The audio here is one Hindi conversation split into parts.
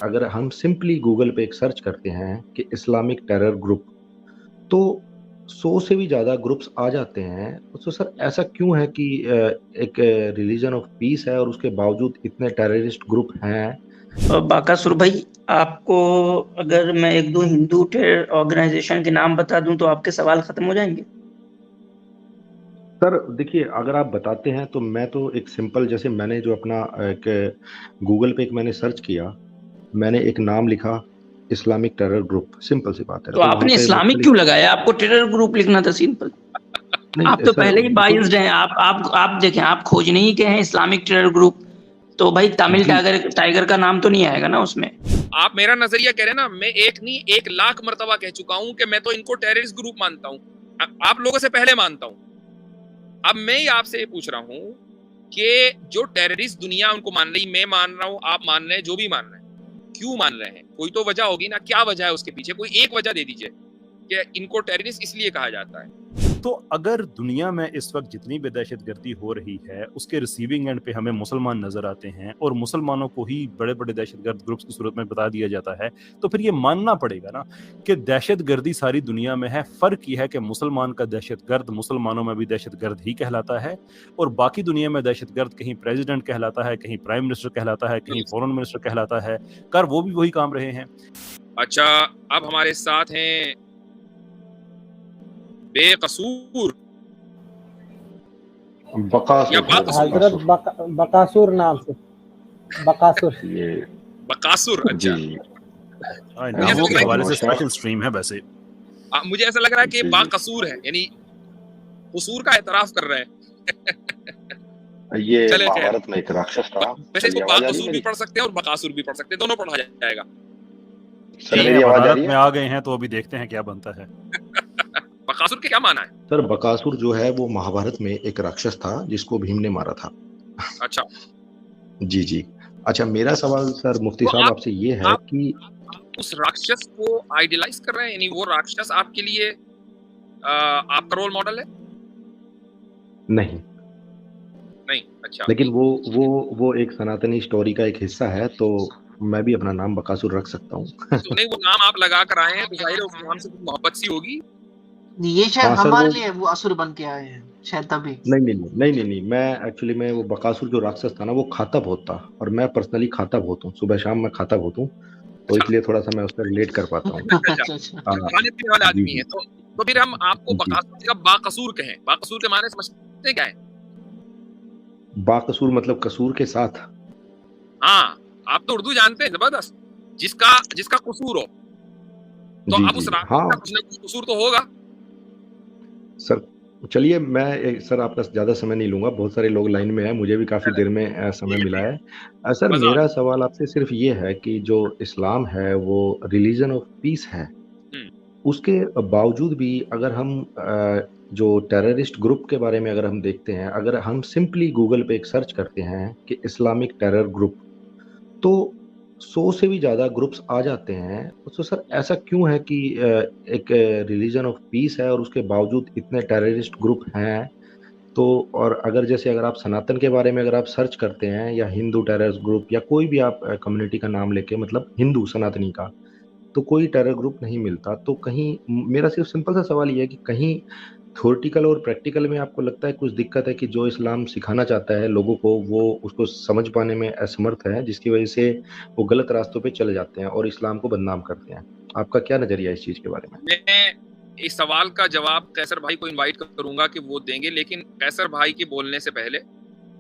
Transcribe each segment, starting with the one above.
अगर हम सिंपली गूगल पे एक सर्च करते हैं कि इस्लामिक टेरर ग्रुप, तो 100 से भी ज़्यादा ग्रुप्स आ जाते हैं। तो सर ऐसा क्यों है कि एक रिलीजन ऑफ पीस है और उसके बावजूद इतने टेररिस्ट ग्रुप हैं? बाकासुर भाई, आपको अगर मैं एक दो हिंदू टेरर ऑर्गेनाइजेशन के नाम बता दूं तो आपके सवाल खत्म हो जाएंगे। सर देखिए, अगर आप बताते हैं तो मैं तो एक सिंपल, जैसे मैंने जो अपना एक गूगल पे एक मैंने सर्च किया, मैंने एक नाम लिखा इस्लामिक टेरर ग्रुप, सिंपल सी बात है, तो तो वहां आपने पे इस्लामिक मुख्तलिफ। क्यों लगाया? आपको टेरर ग्रुप लिखना था, सिंपल। आप नहीं तो सर, पहले ही देखिए। बाइज्ड हैं। आप देखें, आप खोजने ही गए हैं इस्लामिक टेरर ग्रुप, तो भाई तमिल जी। टाइगर टाइगर का नाम तो नहीं आएगा ना उसमें। आप मेरा नजरिया कह रहे हैं ना, मैं एक नहीं 1 लाख मर्तबा कह चुका हूं कि मैं तो इनको टेररिस्ट ग्रुप मानता हूं, आप लोगों से पहले मानता हूं। अब मैं ही आपसे पूछ रहा हूं कि जो टेररिस्ट दुनिया उनको मान रही, मैं मान रहा हूं, आप मान रहे हैं, जो भी मान रहे हैं, क्यों मान रहे हैं? कोई तो वजह होगी ना। क्या वजह है उसके पीछे? कोई एक वजह दे दीजिए कि इनको टेररिस्ट इसलिए कहा जाता है। तो अगर दुनिया में इस वक्त जितनी भी दहशतगर्दी हो रही है उसके रिसीविंग एंड पे हमें मुसलमान नजर आते हैं और मुसलमानों को ही बड़े बड़े दहशतगर्द ग्रुप्स की सूरत में बता दिया जाता है, तो फिर ये मानना पड़ेगा ना कि दहशतगर्दी सारी दुनिया में है। फर्क ये है कि मुसलमान का दहशतगर्द मुसलमानों में भी दहशतगर्द ही कहलाता है और बाकी दुनिया में दहशतगर्द कहीं प्रेसिडेंट कहलाता है, कहीं प्राइम मिनिस्टर कहलाता है, कहीं फॉरेन मिनिस्टर कहलाता है। कर वो भी वही काम रहे हैं। अच्छा, अब हमारे साथ हैं बेकसूर या बाकसूर। हजरत बकासुर नाम से बकासुर। ये बकासुर, अच्छा। जी। नामों के हवाले से स्पेशल स्ट्रीम है वैसे। मुझे ऐसा लग रहा है कि जी। बाकसूर है, यानी कसूर का एतराफ कर रहे हैं। ये चले खैर, महाभारत में एक राक्षस था। वैसे इसको मेरी आवाज आ रही बाकसूर है भी मेरी? पढ़ सकते हैं और बकासुर भी पढ़ सकते हैं, दोनों पढ़ा जाएगा। सर मेरी आवाज आ महाभारत रही है? में आ गए हैं तो अभी देखते हैं क्या बनता है। बकासुर के क्या माना है? सर बकासुर जो है वो महाभारत में एक राक्षस था जिसको भीम ने मारा था। अच्छा, जी जी। अच्छा, मेरा सवाल सर मुफ्ती तो साहब आपसे ये है आप कि उस राक्षस को आइडियलाइज कर रहे हैं, यानी वो राक्षस आपके लिए आपका रोल मॉडल है? नहीं, नहीं, अच्छा। लेकिन वो एक सनातनी स्टोरी का एक हिस्सा है, तो मैं भी अपना नाम बकासुर रख सकता हूँ। तो नहीं, वो नाम आप लगा कर आए हैं तो जाहिर है उस नाम से कुछ मोहब्बत सी होगी। ये शायद हाँ सर, हमारे वो लिए वो असुर बन के आए हैं शायद तभी। नहीं नहीं नहीं नहीं नहीं नहीं, मैं एक्चुअली में वो बकासुर जो राक्षस था ना वो खाता बहुत था, और मैं पर्सनली खाता बहुत हूँ, सुबह शाम मैं खाता बहुत हूँ, तो अच्छा इसलिए थोड़ा सा मैं उससे रिलेट कर पाता हूँ। अच्छा, अच्छा अच्छा। हाँ, खाने पीने वाले जी आदमी जी है तो फिर हम आपको जी। बकासुर का बाकसूर कहें। बाकसूर के माने समझते क्या है? बाकसूर मतलब कसूर के साथ। हाँ, आप तो उर्दू जानते हैं, जबरदस्त। जिसका कसूर हो, तो जी अब उस जी राक्षस हाँ का कुछ ना कुछ कसूर तो होगा। सर। चलिए, सर आपका ज़्यादा समय नहीं लूंगा, बहुत सारे लोग लाइन में हैं, मुझे भी काफ़ी देर में समय ठीक है, मिला ठीक है। सर है, मजा आ मेरा सवाल आपसे सिर्फ ये है कि जो इस्लाम है वो रिलीजन ऑफ पीस है, हम्म, उसके बावजूद भी अगर हम जो टेररिस्ट ग्रुप के बारे में अगर हम देखते हैं, अगर हम सिंपली गूगल पे एक सर्च करते हैं कि इस्लामिक टेरर ग्रुप, तो 100 से भी ज़्यादा ग्रुप्स आ जाते हैं। तो सर ऐसा क्यों है कि एक रिलीजन ऑफ पीस है और उसके बावजूद इतने टेररिस्ट ग्रुप हैं? तो और अगर जैसे अगर आप सनातन के बारे में अगर आप सर्च करते हैं, या हिंदू टेररिस्ट ग्रुप, या कोई भी आप कम्युनिटी का नाम लेके, मतलब हिंदू सनातनी का, तो कोई टेरर ग्रुप नहीं मिलता। तो कहीं मेरा सिर्फ सिंपल सा सवाल ये है कि कहीं थ्योरेटिकल और प्रैक्टिकल में आपको लगता है कुछ दिक्कत है कि जो इस्लाम सिखाना चाहता है लोगों को, वो उसको समझ पाने में असमर्थ है, जिसकी वजह से वो गलत रास्तों पे चले जाते हैं और इस्लाम को बदनाम करते हैं? आपका क्या नजरिया है इस चीज के बारे में? मैं इस सवाल का जवाब कैसर भाई को इनवाइट करूंगा कि वो देंगे, लेकिन कैसर भाई के बोलने से पहले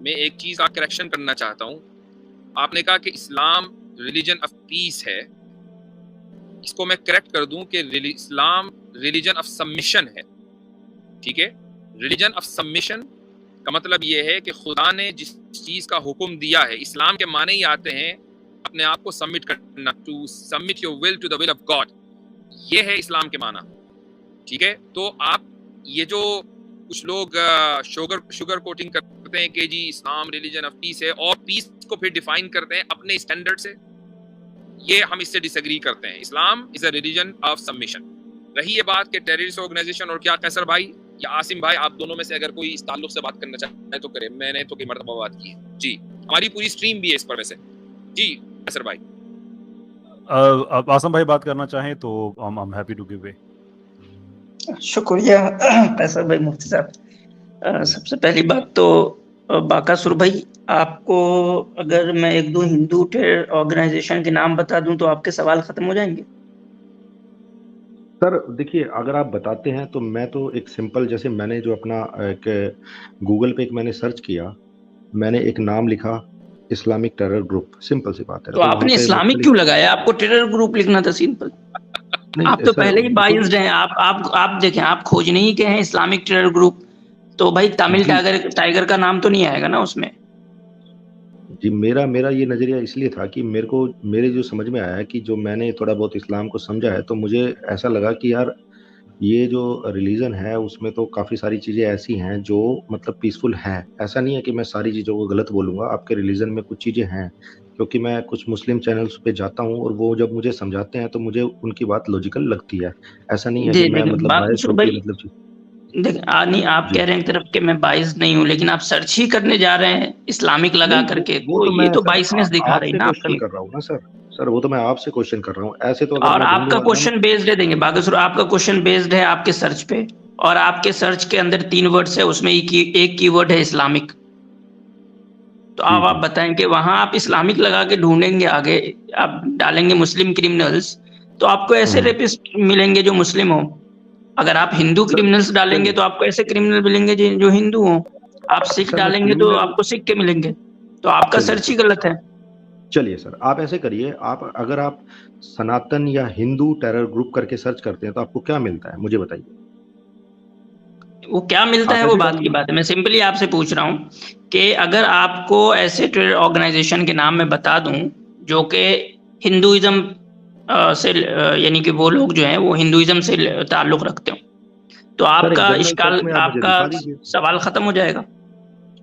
मैं एक चीज का करेक्शन करना चाहता हूं। आपने कहा कि इस्लाम रिलीजन ऑफ पीस है, इसको मैं करेक्ट कर दूं कि इस्लाम रिलीजन ऑफ सबमिशन है। ठीक है, रिलीजन ऑफ सबमिशन का मतलब ये है कि खुदा ने जिस चीज का हुक्म दिया है, इस्लाम के माने ही आते हैं अपने आप को सबमिट करना, to submit your will to the will of God. ये है इस्लाम के माना। ठीक है, तो आप ये जो कुछ लोग शुगर कोटिंग करते हैं कि जी इस्लाम रिलीजन ऑफ पीस है, और पीस को फिर डिफाइन करते हैं अपने स्टैंडर्ड से, ये हम इससे डिसएग्री करते हैं। Islam is a religion of submission. रही ये बात कि टेररिस्ट ऑर्गेनाइजेशन और क्या, कैसर भाई या आसिम भाई, आप दोनों में से अगर कोई इस ताल्लुक से बात करना चाहे तो करे। मैंने तो कई मरतबा बात की है जी, हमारी पूरी स्ट्रीम भी है इस पर वैसे। जी कैसर भाई। अब आसम भाई बात करना चाहें तो I am happy to give way. शुक्रिया कैसर भाई, मुफ्ती साहब। सबसे पहली बात तो बाकासुर भाई, आपको अगर मैं एक दो हिंदू टेरर ऑर्गेनाइजेशन के नाम बता दूं तो आपके सवाल खत्म हो जाएंगे। सर देखिए, अगर आप बताते हैं तो मैं तो एक सिंपल, जैसे मैंने जो अपना एक गूगल पे एक मैंने सर्च किया, मैंने एक नाम लिखा इस्लामिक टेरर ग्रुप, सिंपल सी बात है। तो आपने वहाँ पे इस्लामिक क्यों लगाया? आपको टेरर ग्रुप लिखना था सिंपल। नहीं आप तो सर, पहले ही बाइज्ड हैं। आप देखें, आप खोजने ही के हैं इस्लामिक टेरर ग्रुप, तो भाई तमिल जी टाइगर का नाम तो नहीं आएगा ना उसमें। जी, मेरा मेरा ये नज़रिया इसलिए था कि मेरे जो समझ में आया कि जो मैंने थोड़ा बहुत इस्लाम को समझा है, तो मुझे ऐसा लगा कि यार ये जो रिलीजन है उसमें तो काफ़ी सारी चीज़ें ऐसी हैं जो मतलब पीसफुल हैं। ऐसा नहीं है कि मैं सारी चीज़ों को गलत बोलूँगा, आपके रिलीजन में कुछ चीज़ें हैं, क्योंकि मैं कुछ मुस्लिम चैनल्स पे जाता हूँ और वो जब मुझे समझाते हैं तो मुझे उनकी बात लॉजिकल लगती है। ऐसा नहीं है कि जी मैं देखिए मतलब बायस बाकासुर होके भाई, मतलब देख नहीं, आप जी। कह रहे हैं एक तरफ कि मैं बाइस नहीं हूँ, लेकिन आप सर्च ही करने जा रहे हैं इस्लामिक लगा नहीं, करके, वो तो तो ये मैं तो सर बाइसनेस दिखा रही आपसे ना क्वेश्चन आपकी। कर रहा हूँ ना सर। सर वो तो मैं आपसे क्वेश्चन कर रहा हूँ, ऐसे तो अगर और मैं आपका हिंदू क्वेश्चन बेस्ड है, देंगे बाकासुर, आपका क्वेश्चन बेस्ड है आपके सर्च पे, और आपके सर्च के अंदर 3 वर्ड्स है, उसमें एक कीवर्ड है इस्लामिक। तो जी अब आप जी बताएं कि वहां आप इस्लामिक लगा के ढूंढेंगे, आगे आप डालेंगे मुस्लिम क्रिमिनल्स, तो आपको ऐसे हम्म। रेपिस्ट मिलेंगे जो मुस्लिम हो। अगर आप हिंदू सर क्रिमिनल्स डालेंगे चलिए, तो आपको ऐसे क्रिमिनल मिलेंगे जो हिंदू हो। आप सिख सर मैं डालेंगे तो क्रिमिनल, आपको सिख के मिलेंगे। तो आपका चलिए सर्च ही सर, गलत है। चलिए सर आप ऐसे करिए, आप अगर आप सनातन या हिंदू टेरर ग्रुप करके सर्च करते हैं तो आपको क्या मिलता है मुझे बताइए। वो क्या मिलता आप है वो ऐसे बात की डालिए। बात है, मैं सिंपली आपसे पूछ रहा हूँ कि अगर आपको ऐसे टेरर ऑर्गेनाइजेशन के नाम मैं बता दूं जो कि हिंदुइज्म से यानी कि वो लोग जो हैं वो हिंदुइज्म से ताल्लुक रखते हो, तो सर एक आपका जनरल इश्काल, सर्च में आप मुझे आपका दिखा दीजिए। सवाल खत्म हो जाएगा।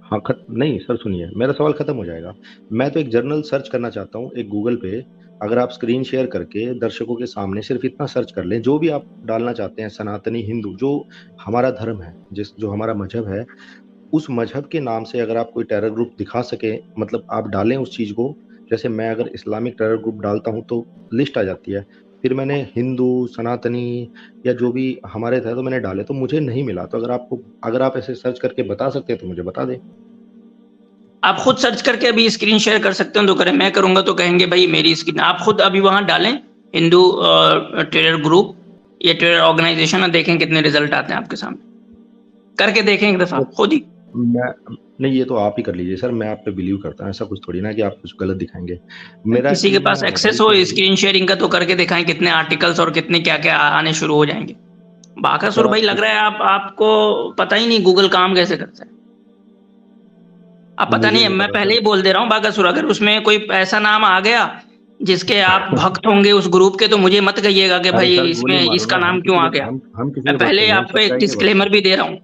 हाँ नहीं सर सुनिए, मेरा सवाल खत्म हो जाएगा। मैं तो एक जर्नल सर्च करना चाहता हूँ एक गूगल पे। अगर आप स्क्रीन शेयर करके दर्शकों के सामने सिर्फ इतना सर्च कर लें, जो भी आप डालना चाहते हैं, सनातनी हिंदू जो हमारा धर्म है, जो हमारा मजहब है, उस मजहब के नाम से अगर आप कोई टेरर ग्रुप दिखा सके, मतलब आप डालें उस चीज़ को। जैसे मैं अगर इस्लामिक टेरर ग्रुप डालता हूँ तो लिस्ट आ जाती है, फिर मैंने हिंदू, सनातनी या जो भी हमारे थे तो मैंने डाले तो मुझे नहीं मिला। तो अगर आप ऐसे सर्च करके बता सकते हैं तो मुझे बता दें। आप खुद सर्च करके अभी स्क्रीन शेयर कर सकते हो तो करें, मैं करूंगा तो कहेंगे भाई मेरी स्क्रीन। आप खुद अभी वहां डालें हिंदू टेरर ग्रुप या टेरर ऑर्गेनाइजेशन, और देखें कितने रिजल्ट आते हैं आपके सामने। करके देखें एक दफा खुद ही। मैं नहीं, ये तो आप ही कर लीजिए सर, मैं आप पे बिलीव करता हूँ, ऐसा कुछ थोड़ी ना कि आप कुछ गलत दिखाएंगे। मेरा किसी के एक्चुअली पास मैं एक्सेस मोबाइल हो पे ही। स्क्रीन शेयरिंग का तो करके दिखाएं कितने आर्टिकल्स और कितने क्या क्या आने शुरू हो जाएंगे। सर बाकासुर भाई, आप लग रहा है आपको पता ही नहीं गूगल काम कैसे करता है। अब पता मुझे नहीं है, नहीं मैं पता पहले सर। ही बोल दे रहा हूँ बाकासुर, अगर उसमें कोई ऐसा नाम आ गया जिसके आप भक्त होंगे उस ग्रुप के, तो मुझे मत कहिएगा कि अरे भाई सर गोली इसमें मारो इसका ना, नाम क्यों आ गया। हम किसी मैं के भक्त पहले नहीं, हम आपको एक सच्चाई के भक्त डिस्क्लेमर हैं। भी दे रहा हूँ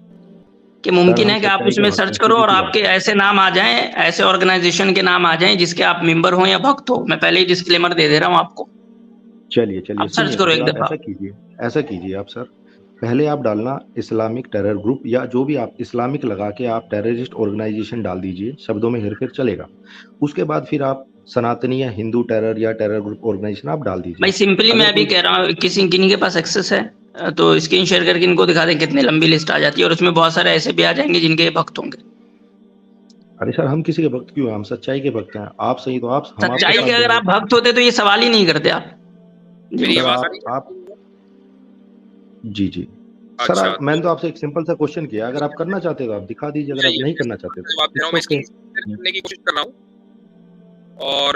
कि सर मुमकिन हम है कि आप सच्चाई के उसमें भक्त सर्च हैं, करो सीधी और सी आपके बात है। ऐसे नाम आ जाएं, ऐसे ऑर्गेनाइजेशन के नाम आ जाएं जिसके आप मेंबर हो या भक्त हो। मैं पहले ही डिस्क्लेमर दे दे रहा हूँ आपको। चलिए चलिए, आप सर्च सुनिए करो फिर एक आप दफा। ऐसा कीजिए आप सर। पहले आप डालना इस्लामिक टेरर ग्रुप, या जो भी आप इस्लामिक लगा के आप टेररिस्ट ऑर्गेनाइजेशन डाल दीजिए, शब्दों में हेरफेर चलेगा। उसके बाद फिर आप सनातनी या हिंदू टेरर या टेरर ग्रुप ऑर्गेनाइजेशन आप डाल भाई दीजिए। सिंपली मैं अगर अभी कोई, कह रहा हूँ, किन्हीं के पास एक्सेस है तो स्क्रीन शेयर करके इनको दिखा दें, कितनी लंबी लिस्ट आ जाती है, और उसमें बहुत सारे ऐसे भी आ जाएंगे जिनके ये भक्त होंगे। अरे सर हम किसी के भक्त क्यों हैं, हम सच्चाई के भक्त हैं। आप सही तो आप, हम मेरी आपके सच्चाई आवाज के साथ अगर देंगे। आप भक्त होते तो ये सवाल ही नहीं करते आप। जी। मेरी सर आवाज आ रही आप है? जी जी। सर अच्छा, मैंने तो आपसे एक सिंपल सा क्वेश्चन किया, अगर आप करना चाहते हो तो आप दिखा दीजिए, अगर आप नहीं करना चाहते तो जवाब दे रहा हूँ, इट्स मैं ओके। स्क्रीन शेयर करने की कोशिश कर रहा हूँ, और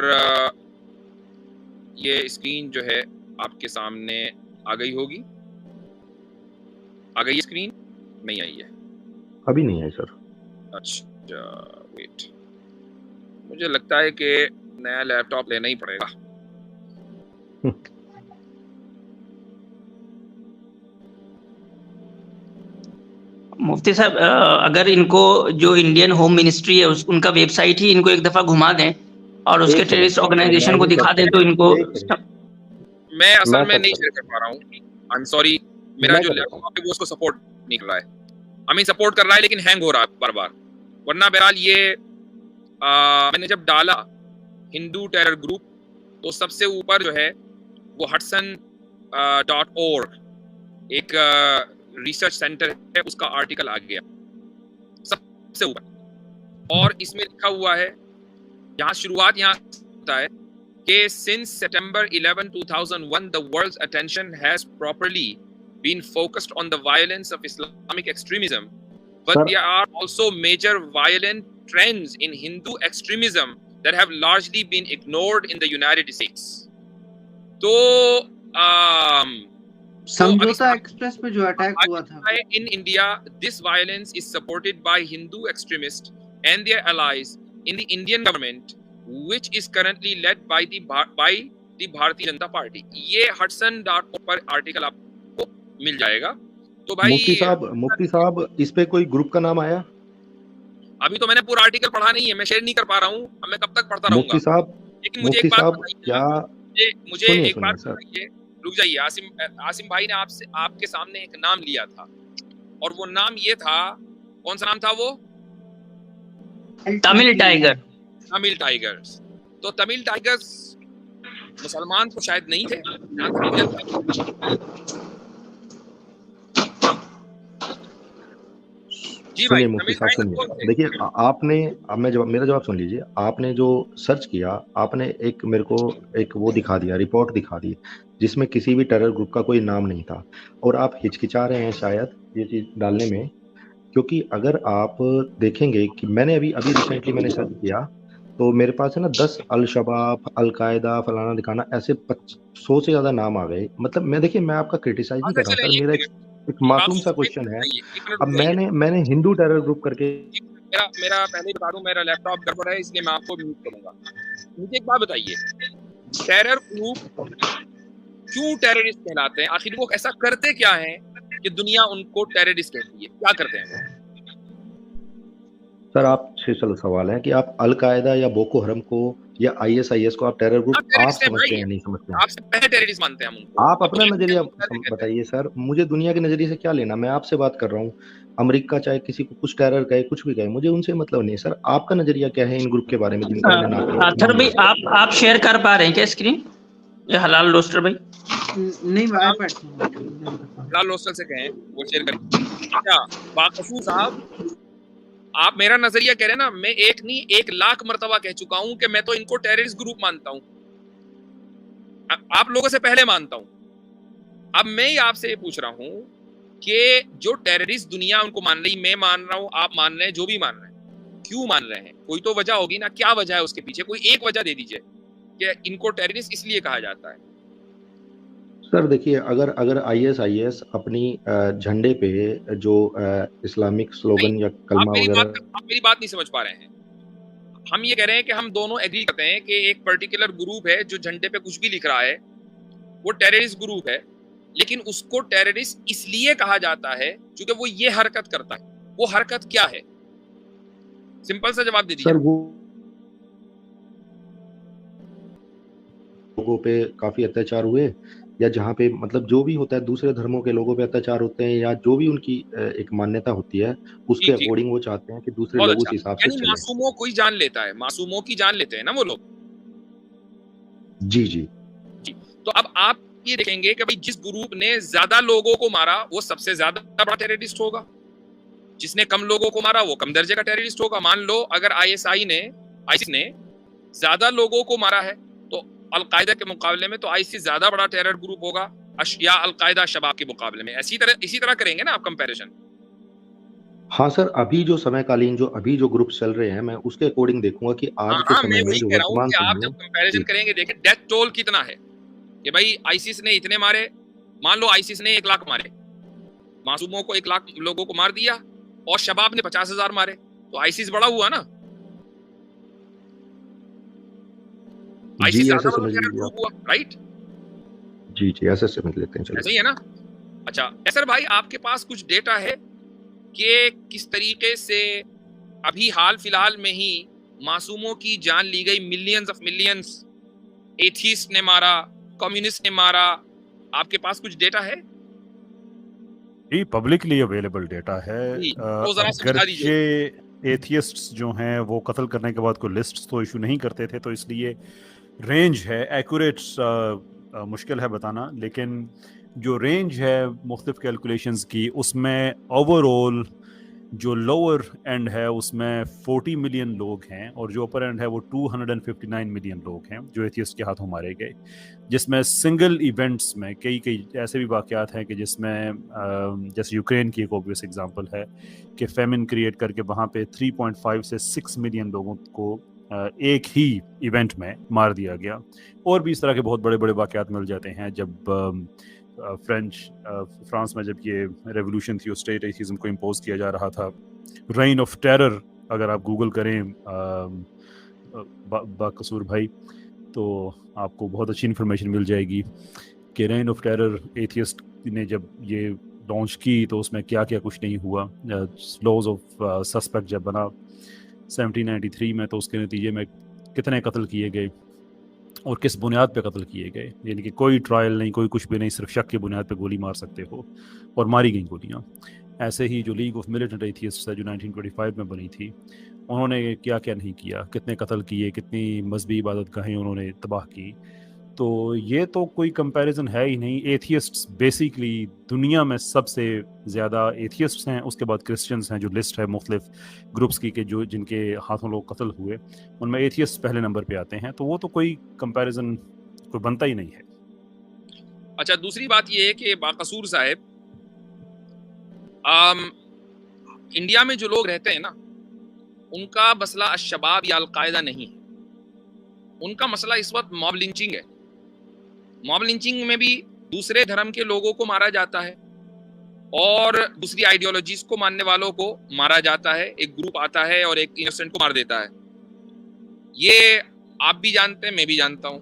ये स्क्रीन जो है आपके सामने आ गई होगी। आ गई स्क्रीन? नहीं आई है? अभी नहीं है सर। अच्छा वेट, मुझे लगता है कि नया लैपटॉप लेना ही पड़ेगा। मुफ्ती साहब, अगर इनको जो इंडियन होम मिनिस्ट्री है उनका वेबसाइट ही इनको एक दफा घुमा दें और उसके एक टेररिस्ट सेकंड मैं ऑर्गेनाइजेशन को ही दिखा सर्च दें कर तो रहा इनको हूँ, एक सेकंड मैं असल मैं में सर्च नहीं कर शेयर रहा कर पा रहा हूँ, आई एम सॉरी। हूँ, मेरा मैं जो कर देता हूँ। लैपटॉप है वो उसको सपोर्ट नहीं कर रहा है। आई मीन सपोर्ट कर रहा है लेकिन हैंग हो रहा है बार बार। वरना बहरहाल ये मैंने जब डाला हिंदू टेरर ग्रुप तो सबसे ऊपर जो है वो hudson.org एक रिसर्च सेंटर है, उसका आर्टिकल आ गया सबसे ऊपर, और इसमें लिखा हुआ है, यहाँ शुरुआत यहाँ होता है कि since September 11, 2001 the world's attention has properly been focused on the violence of Islamic extremism, but there are also major violent trends in Hindu extremism that have largely been ignored in the United States. तो समझौता एक्सप्रेस पे जो अटैक हुआ था, in India this violence is supported by Hindu extremists and their allies in the Indian government, which is currently led by the Bharatiya Janata Party. ये hudson.org पर आर्टिकल आपको मिल जाएगा। तो भाई मुफ्ती साहब इस पे कोई ग्रुप का नाम आया? अभी तो मैंने पूरा आर्टिकल पढ़ा नहीं है, मैं शेयर नहीं कर पा रहा हूँ, अब मैं कब तक पढ़ता रहूंगा? मुफ्ती साहब, लेकिन मुझे एक बात बताइए, मुझे एक बात सर, बताइए, रुक जाइए। आसिम भाई ने आपके सामने एक नाम लिया था, और वो नाम ये था, कौन सा नाम था वो? तमिल टाइगर। तमिल टाइगर्स। तो तमिल टाइगर्स मुसलमान तो शायद नहीं थे। जी भाई, सुनिए मुफ्ती साहब, सुनिए, देखिए आपने, अब मेरा जवाब सुन लीजिए। आपने जो सर्च किया, आपने एक मेरे को एक वो दिखा दिया, रिपोर्ट दिखा दी, जिसमें किसी भी टेरर ग्रुप का कोई नाम नहीं था, और आप हिचकिचा रहे हैं शायद ये चीज डालने में, क्योंकि अगर आप देखेंगे कि मैंने अभी रिसेंटली मैंने सर्च किया, तो मेरे पास है ना 10 अल-शबाब, अल-कायदा, फलाना दिखाना, ऐसे 100 से ज्यादा नाम आ गए। मतलब मैं, देखिए मैं आपका क्रिटिसाइज नहीं कर रहा हूँ सर, मेरा एक मासूम सा क्वेश्चन है। अब मैंने हिंदू टेरर ग्रुप करके, मेरा पहले बता दूं, मेरा लैपटॉप गड़बड़ है, इसलिए मैं आपको म्यूट करूंगा। मुझे एक बात बताइए, टेरर ग्रुप क्यों टेररिस्ट कहलाते हैं? आखिर वो ऐसा करते क्या है कि दुनिया उनको टेररिस्ट कहती है? क्या करते हैं वो? सर आपसे चलो सवाल है कि आप अल-कायदा या बोको हरम को या ISIS को आप टेरर ग्रुप आप समझते हैं, नहीं समझते हैं? आपसे पहले टेररिस्ट मानते हैं हम उनको। आप अपना नजरिया बताइए सर, मुझे दुनिया के नजरिए से क्या लेना? मैं आपसे बात कर रहा हूँ। अमेरिका चाहे किसी को कुछ टेरर कहे, कुछ भी कहे, मुझे उनसे मतलब नहीं। सर आपका नजरिया क्या है इन ग्रुप के बारे में जिनका अथर भाई, आप शेयर कर पा रहे हैं क्या स्क्रीन? ये हलाल रोस्टर भाई नहीं, हलाल रोस्टर से कहें वो शेयर करें। क्या बाकसू साहब, आप मेरा नजरिया कह रहे हैं ना, मैं एक नहीं 1 लाख मर्तबा कह चुका हूं कि मैं तो इनको टेररिस्ट ग्रुप मानता हूं, आप लोगों से पहले मानता हूं। अब मैं ही आपसे ये पूछ रहा हूं कि जो टेररिस्ट दुनिया उनको मान रही, मैं मान रहा हूं, आप मान रहे हैं, जो भी मान रहे हैं, क्यों मान रहे हैं? कोई तो वजह होगी ना, क्या वजह है उसके पीछे? कोई एक वजह दे दीजिए कि इनको टेररिस्ट इसलिए कहा जाता है। सर देखिए, अगर ISIS अपनी झंडे पे जो इस्लामिक स्लोगन या कलमा वगैरह, आप मेरी बात नहीं समझ पा रहे हैं। हम ये कह रहे हैं कि हम दोनों एग्री करते हैं कि एक पर्टिकुलर ग्रुप है जो झंडे पे कुछ भी लिख रहा है, वो टेररिस्ट ग्रुप है, लेकिन उसको टेररिस्ट इसलिए कहा जाता है क्योंकि वो ये हरकत करता है। वो हरकत क्या है? सिंपल सा जवाब दे दीजिए। सर वो लोगों पे काफी अत्याचार हुए, या जहाँ पे मतलब जो भी होता है दूसरे धर्मों के लोगों पे अत्याचार होते हैं, या जो भी उनकी एक मान्यता होती है उसके अकॉर्डिंग वो चाहते हैं कि दूसरे लोग उस हिसाब से चलें। मासूमों को ही जान लेता है, मासूमों की जान लेते हैं ना वो लोग। जी जी जी। तो अब आप ये देखेंगे कि भाई जिस ग्रुप ने ज्यादा लोगों को मारा वो सबसे ज्यादा बड़ा टेररिस्ट होगा, जिसने कम लोगों को मारा वो कम दर्जे का टेररिस्ट होगा। मान लो अगर ISIS ने ज्यादा लोगों को मारा है तो अल-कायदा के मुकाबले में तो ISIS ज्यादा बड़ा टेरर ग्रुप होगा, या अल-कायदा शबाब के मुकाबले में। इसी तरह करेंगे ना आप कंपैरिजन। हाँ सर, अभी जो समयकालीन अभी जो ग्रुप चल रहे हैं, मैं उसके अकॉर्डिंग देखूंगा कि आज के समय में जो वर्तमान समय आप जब कंपैरिजन करेंगे, देखें डेथ टोल कितना है कि भाई ISIS ने इतने मारे, मान लो ISIS ने 1 लाख मारे, मासूमों को 1 लाख लोगों को मार दिया, और शबाब ने 50,000 मारे, तो ISIS बड़ा हुआ ना। ISIS ज्यादा बड़ा ग्रुप हुआ, राइट? जी जी, ऐसे समझ लेते हैं। ऐसा ही है ना। अच्छा सर भाई, आपके पास कुछ डेटा है कि किस तरीके से अभी हाल फिलहाल में ही मासूमों की जान ली गई? मिलियंस एथिस्ट ने मारा, कम्युनिस्ट ने मारा, आपके पास कुछ डेटा है? जी, पब्लिकली अवेलेबल डेटा है। अगरचे एथियस्ट्स जो हैं वो कत्ल करने के बाद कोई लिस्ट तो इशू नहीं करते थे, तो इसलिए रेंज है, एक्यूरेट मुश्किल है बताना, लेकिन जो रेंज है मुख्तलिफ कैलकुलेशंस की, उसमें ओवरऑल जो लोअर एंड है उसमें 40 मिलियन लोग हैं और जो अपर एंड है वो 259 मिलियन लोग हैं जो एथियस्ट के हाथों मारे गए, जिसमें सिंगल इवेंट्स में कई ऐसे भी वाक़यात हैं कि जिसमें जैसे यूक्रेन की एक ऑब्वियस एग्जांपल है कि फेमिन क्रिएट करके वहाँ पे 3.5 से 6 मिलियन लोगों को एक ही इवेंट में मार दिया गया। और भी इस तरह के बहुत बड़े बड़े वाक़यात मिल जाते हैं। जब फ्रांस में जब ये रेवोल्यूशन थी, स्टेट एथिज्म को इम्पोज किया जा रहा था, रेन ऑफ टेरर अगर आप गूगल करें बाकसूर भाई तो आपको बहुत अच्छी इन्फॉर्मेशन मिल जाएगी कि रेन ऑफ टेरर एथियस्ट ने जब ये लॉन्च की तो उसमें क्या क्या कुछ नहीं हुआ। लॉज ऑफ सस्पेक्ट जब बना 1793 में तो उसके नतीजे में कितने कत्ल किए गए और किस बुनियाद पे कत्ल किए गए, यानी कि कोई ट्रायल नहीं, कोई कुछ भी नहीं, सिर्फ शक की बुनियाद पे गोली मार सकते हो और मारी गई गोलियां। ऐसे ही जो लीग ऑफ मिलिटेंट एथियस्ट्स है जो 1925 में बनी थी, उन्होंने क्या क्या नहीं किया, कितने कत्ल किए, कितनी मजहबी इबादतगाहें उन्होंने तबाह की। तो ये तो कोई कंपैरिजन है ही नहीं। एथियस्ट्स बेसिकली दुनिया में सबसे ज़्यादा एथियस्ट्स हैं, उसके बाद क्रिश्चियंस हैं, जो लिस्ट है मुख्तलिफ ग्रुप्स की कि जो जिनके हाथों लोग कत्ल हुए, उनमें एथियस्ट पहले नंबर पे आते हैं। तो वो तो कोई कंपैरिजन कोई बनता ही नहीं है। अच्छा, दूसरी बात ये है कि बाकसूर साहब, इंडिया में जो लोग रहते हैं ना, उनका मसला अशबाब या अलकायदा नहीं है, उनका मसला इस वक्त मॉब लिंचिंग है। मॉब लिंचिंग में भी दूसरे धर्म के लोगों को मारा जाता है और दूसरी आइडियोलॉजीज को मानने वालों को मारा जाता है। एक ग्रुप आता है और एक इनोसेंट को मार देता है। ये आप भी जानते हैं, मैं भी जानता हूं।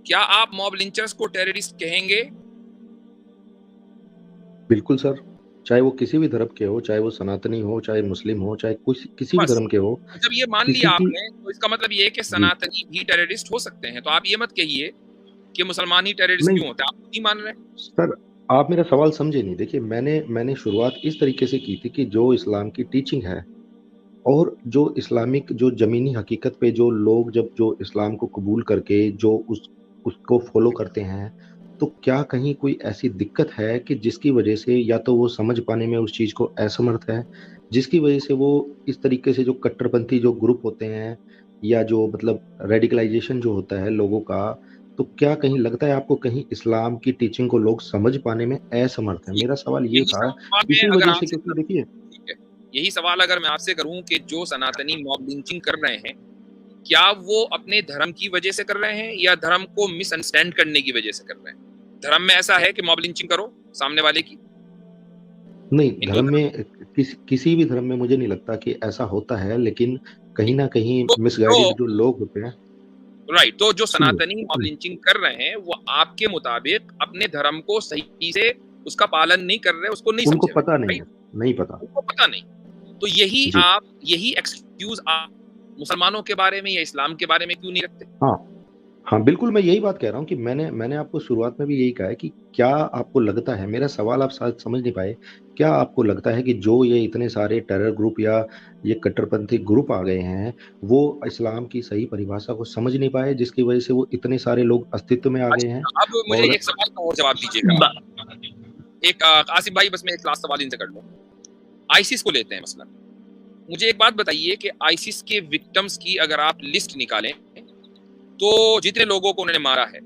क्या आप मॉब लिंचर्स को टेररिस्ट कहेंगे? बिल्कुल सर, चाहे वो किसी भी धर्म के हो, चाहे वो सनातनी हो, चाहे मुस्लिम हो, चाहे किसी भी धर्म के हो। जब ये मान लिया आपने तो इसका मतलब ये है कि सनातनी भी टेररिस्ट हो सकते हैं। तो आप ये मत कहिए कि मुसलमान ही टेररिस्ट क्यों होते हैं। आप नहीं मान रहे सर, आप मेरा सवाल समझे नहीं। देखिए, मैंने शुरुआत इस तरीके से की थी कि जो इस्लाम की टीचिंग है और जो इस्लामिक जो जमीनी हकीकत पे जो लोग जब जो इस्लाम को कबूल करके जो उसको फॉलो करते हैं, तो क्या कहीं कोई ऐसी दिक्कत है कि जिसकी वजह से या तो वो समझ पाने में उस चीज़ को असमर्थ है, जिसकी वजह से वो इस तरीके से जो कट्टरपंथी जो ग्रुप होते हैं या जो मतलब रेडिकलाइजेशन जो होता है लोगों का, तो क्या कहीं लगता है आपको कहीं इस्लाम की टीचिंग को लोग समझ पाने में असमर्थ है? मेरा सवाल ये था, इसी वजह से, क्योंकि देखिए, यही सवाल अगर मैं आपसे करूं कि जो सनातनी मॉब लिंचिंग कर रहे हैं, क्या वो अपने धर्म की वजह से कर रहे हैं या धर्म को मिसअंडरस्टैंड करने की वजह से कर रहे हैं? धर्म में ऐसा है कि मॉब लिंचिंग करो सामने वाले की? नहीं, धर्म में किसी भी धर्म में मुझे नहीं लगता कि ऐसा होता है, लेकिन कहीं ना कहीं मिसगाइडेड जो लोग होते हैं। राइट, तो जो सनातनी मॉब लिंचिंग कर रहे हैं वो आपके मुताबिक अपने धर्म को सही से उसका पालन नहीं कर रहे, उसको नहीं उनको समझे, पता नहीं है, नहीं पता, उनको पता नहीं। तो यही एक्सक्यूज आप मुसलमानों के बारे में या इस्लाम के बारे में क्यों नहीं रखते? हाँ बिल्कुल, मैं यही बात कह रहा हूँ कि मैंने आपको शुरुआत में भी यही कहा है कि क्या आपको लगता है, मेरा सवाल आप शायद समझ नहीं पाए, क्या आपको लगता है कि जो ये इतने सारे टेरर ग्रुप या ये कट्टरपंथी ग्रुप आ गए हैं, वो इस्लाम की सही परिभाषा को समझ नहीं पाए, जिसकी वजह से वो इतने सारे लोग अस्तित्व में आ गए हैं? अब मुझे एक सवाल का और जवाब दीजिएगा। एक आसिफ भाई, बस मैं एक लास्ट सवाल इनसे कर लूं। आईसिस को लेते हैं मसला। मुझे एक बात बताइए कि आईसिस के विक्टिम्स की अगर आप लिस्ट निकालें तो जितने लोगों को उन्होंने मारा है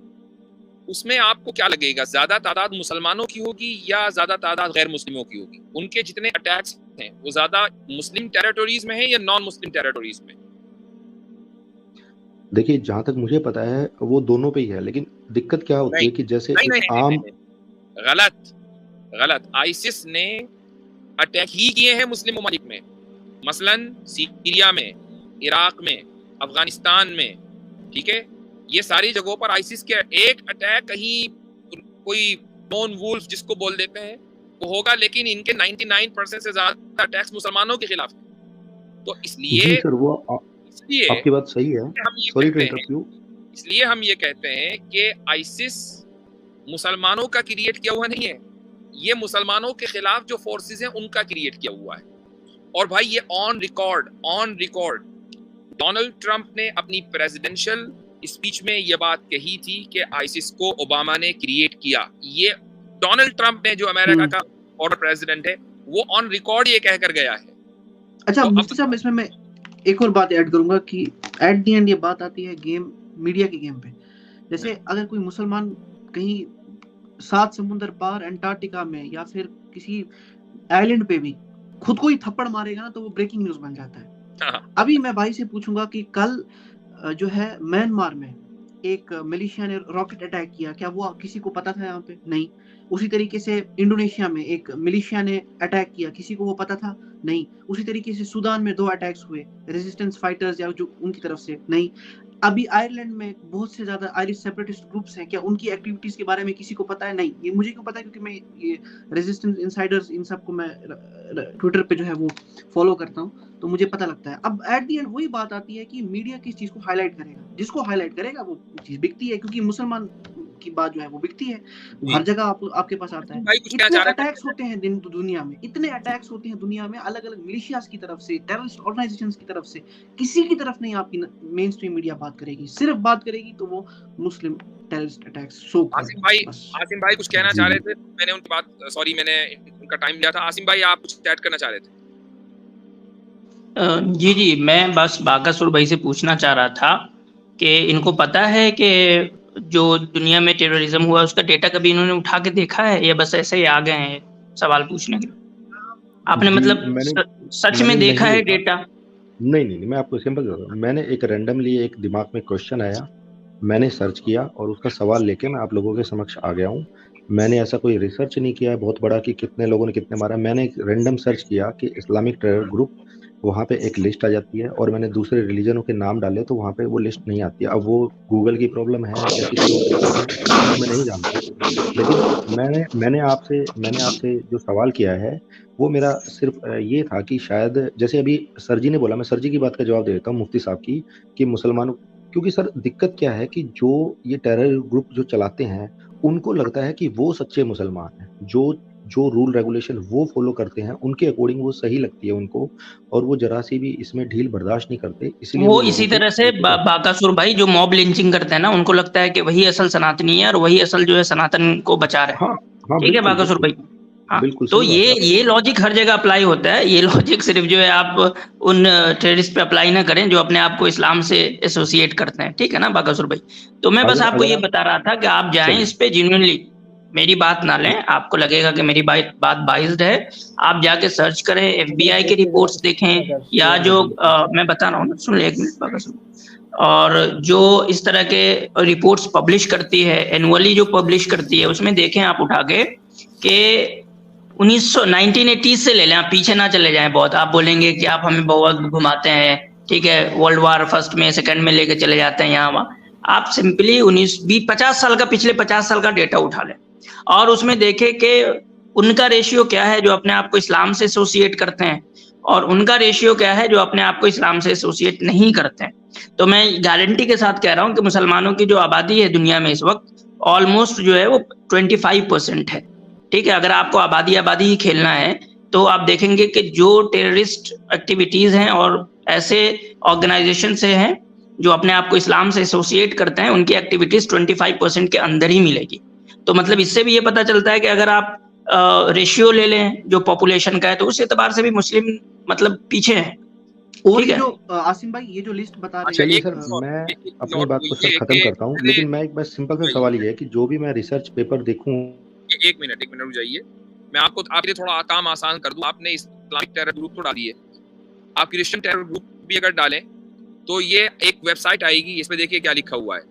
उसमें आपको क्या लगेगा, ज्यादा तादाद मुसलमानों की होगी या ज्यादा तादाद गैर मुस्लिमों की होगी? उनके जितने अटैक्स हैं वो ज्यादा मुस्लिम टेरिटोरीज में है या नॉन मुस्लिम टेरिटोरीज में? देखिए, जहां तक मुझे पता है वो दोनों पे ही है, लेकिन दिक्कत क्या होती है कि जैसे आम गलत आईसिस ने अटैक ही किए हैं मुस्लिम ममालिक में, मसलन सीरिया में, इराक में, अफगानिस्तान में, ठीक है? ये सारी जगहों पर आईसिस के एक अटैक कहीं कोई लॉन वुल्फ जिसको बोल देते हैं वो होगा, लेकिन इनके 99% से ज्यादा अटैक्स मुसलमानों के खिलाफ हैं। तो इसलिए सर, वो आपकी बात सही है, सॉरी टू इंटरप्ट यू। इसलिए हम ये कहते हैं कि आईसिस मुसलमानों का क्रिएट किया हुआ नहीं है, ये मुसलमानों के खिलाफ जो फोर्सेस हैं उनका क्रिएट किया हुआ है। और भाई ये ऑन रिकॉर्ड डोनाल्ड ट्रंप ने अपनी प्रेसिडेंशियल स्पीच में ये बात कही थी कि आईसिस को ओबामा ने क्रिएट किया। ये डोनाल्ड ट्रंप ने, जो अमेरिका का फॉर्मर प्रेसिडेंट है, वो ऑन रिकॉर्ड ये कहकर गया है। अच्छा तो मुफ्ती साहब, इसमें मैं एक और बात ऐड करूंगा कि एट द एंड ये बात आती है गेम, मीडिया के गेम पे। जैसे अगर कोई मुसलमान कहीं 7 समुंदर पार अंटार्कटिका में या फिर किसी आइलैंड पे भी खुद को ही थप्पड़ मारेगा ना, तो वो ब्रेकिंग न्यूज बन जाता है। अभी मैं भाई से पूछूंगा कि कल जो है म्यांमार में एक मिलिशिया ने रॉकेट अटैक किया, क्या वो किसी को पता था? यहाँ पे नहीं। उसी तरीके से इंडोनेशिया में एक मिलिशिया ने अटैक किया, किसी को वो पता था? नहीं। उसी तरीके से सूडान में 2 अटैक्स हुए, रेजिस्टेंस फाइटर्स या जो उनकी तरफ से, नहीं। अभी आयरलैंड में बहुत से ज्यादा आयरिश सेपरेटिस्ट ग्रुप्स हैं, क्या उनकी एक्टिविटीज के बारे में किसी को पता है? नहीं। ये मुझे क्यों पता है? क्योंकि मैं ये रेजिस्टेंस इनसाइडर्स, इन सबको मैं ट्विटर पे जो है वो फॉलो करता हूँ, तो मुझे पता लगता है। अब एट दी एंड वही बात आती है कि मीडिया किस चीज को हाईलाइट करेगा, जिसको हाईलाइट करेगा वो चीज बिकती है, क्योंकि मुसलमान की बात जो है वो बिकती है, हर जगह आपके पास आता है। इतने अटैक्स होते हैं दुनिया में, इतने अटैक्स होते हैं दुनिया में, अलग अलग मिलिशियाज की तरफ से, टेररिस्ट ऑर्गेनाइजेशंस की तरफ से, किसी की तरफ नहीं आपकी मेन स्ट्रीम मीडिया बात करेगी। सिर्फ बात करेगी तो वो मुस्लिम टेररिस्ट अटैक्स। आसिम भाई कुछ कहना चाह रहे थे, मैंने उनकी बात, सॉरी मैंने उनका टाइम लिया था। आसिम भाई आप कुछ ऐड करना चाह रहे थे? जी, मैं बस बाकासुर भाई से पूछना चाह रहा था कि इनको पता है कि जो दुनिया में टेररिज्म हुआ उसका डेटा कभी इन्होंने उठा के देखा है, या बस ऐसे ही आ गए हैं सवाल पूछने के? आपने मतलब सच में देखा है डेटा? नहीं, मैं आपको सिंपल बता रहा हूं। मैंने एक रैंडमली एक दिमाग में क्वेश्चन आया, मैंने सर्च किया और उसका सवाल लेके मैं आप लोगों के समक्ष आ गया हूँ। मैंने ऐसा कोई रिसर्च नहीं किया है बहुत बड़ा कि कितने लोगों ने कितने मारा। मैंने एक रैंडम सर्च किया कि इस्लामिक टेरर ग्रुप, वहाँ पे एक लिस्ट आ जाती है, और मैंने दूसरे रिलीजनों के नाम डाले तो वहाँ पे वो लिस्ट नहीं आती है। अब वो गूगल की प्रॉब्लम है या किसी और की प्रॉब्लम है मैं नहीं जानता, लेकिन मैंने आपसे जो सवाल किया है वो मेरा सिर्फ ये था कि शायद जैसे अभी सर जी ने बोला, मैं सर जी की बात का जवाब दे देता हूँ मुफ्ती साहब की, कि मुसलमानों, क्योंकि सर दिक्कत क्या है कि जो ये टेरर ग्रुप जो चलाते हैं उनको लगता है कि वो सच्चे मुसलमान हैं, जो रूल रेगुलेशन वो फॉलो करते हैं उनके अकॉर्डिंग वो सही लगती है उनको, और वो जरा सी भी इसमें ढील बर्दाश्त नहीं करते। इसलिए वो इसी तरह से बाकासुर भाई जो मॉब लिंचिंग करते हैं ना, उनको लगता है कि वही असल सनातनी है और वही असल जो है सनातन को बचा रहे हैं। हाँ, ठीक है बाकासुर भाई? हाँ, तो ये लॉजिक हर जगह अप्लाई होता है। ये लॉजिक सिर्फ जो है आप उन टेररिस्ट पे अप्लाई ना करें जो अपने आप को इस्लाम से एसोसिएट करते हैं, ठीक है ना बाकासुर भाई? तो मैं बस आपको ये बता रहा था कि आप जाएं इस पे जेन्युइनली, मेरी बात ना लें, आपको लगेगा कि मेरी बात बाइज्ड है, आप जाके सर्च करें, FBI के रिपोर्ट्स देखें, या जो मैं बता रहा हूँ ना, सुन एक मिनट बाकासुर, और जो इस तरह के रिपोर्ट्स पब्लिश करती है, एनुअली जो पब्लिश करती है, उसमें देखें आप उठा के कि 1980 से ले लें, आप पीछे ना चले जाएं बहुत। आप बोलेंगे कि आप हमें बहुत घुमाते हैं, ठीक है, वर्ल्ड वार फर्स्ट में सेकंड में लेके चले जाते हैं यहाँ वहाँ। आप सिंपली 50 साल का, पिछले 50 साल का डेटा उठा लें और उसमें देखें कि उनका रेशियो क्या है जो अपने आप को इस्लाम से एसोसिएट करते हैं, और उनका रेशियो क्या है जो अपने आप को इस्लाम से एसोसिएट नहीं करते हैं। तो मैं गारंटी के साथ कह रहा हूँ कि मुसलमानों की जो आबादी है दुनिया में इस वक्त ऑलमोस्ट जो है वो 25% है। ठीक है, अगर आपको आबादी ही खेलना है तो आप देखेंगे कि जो टेररिस्ट एक्टिविटीज हैं और ऐसे ऑर्गेनाइजेशन से हैं जो अपने आप को इस्लाम से एसोसिएट करते हैं, उनकी एक्टिविटीज 25% के अंदर ही मिलेगी। तो मतलब इससे भी ये पता चलता है कि अगर आप रेशियो ले लें जो पॉपुलेशन का है, तो उस एतबार से भी मुस्लिम मतलब पीछे है। और ये जो आसिम भाई ये जो लिस्ट बता रहे हैं, चलिए सर मैं अपनी बात को सर खत्म करता हूँ, लेकिन मैं एक बस सिंपल सा सवाल ये है कि जो भी मैं रिसर्च पेपर देखूं, एक मिनट रुक जाइए, मैं आपके लिए थोड़ा काम आसान कर दूं। आपने इस्लामिक टेरर ग्रुप तो डाली है, आप क्रिश्चियन टेरर ग्रुप भी अगर डालें तो ये एक वेबसाइट आएगी, इसमें देखिए क्या लिखा हुआ है।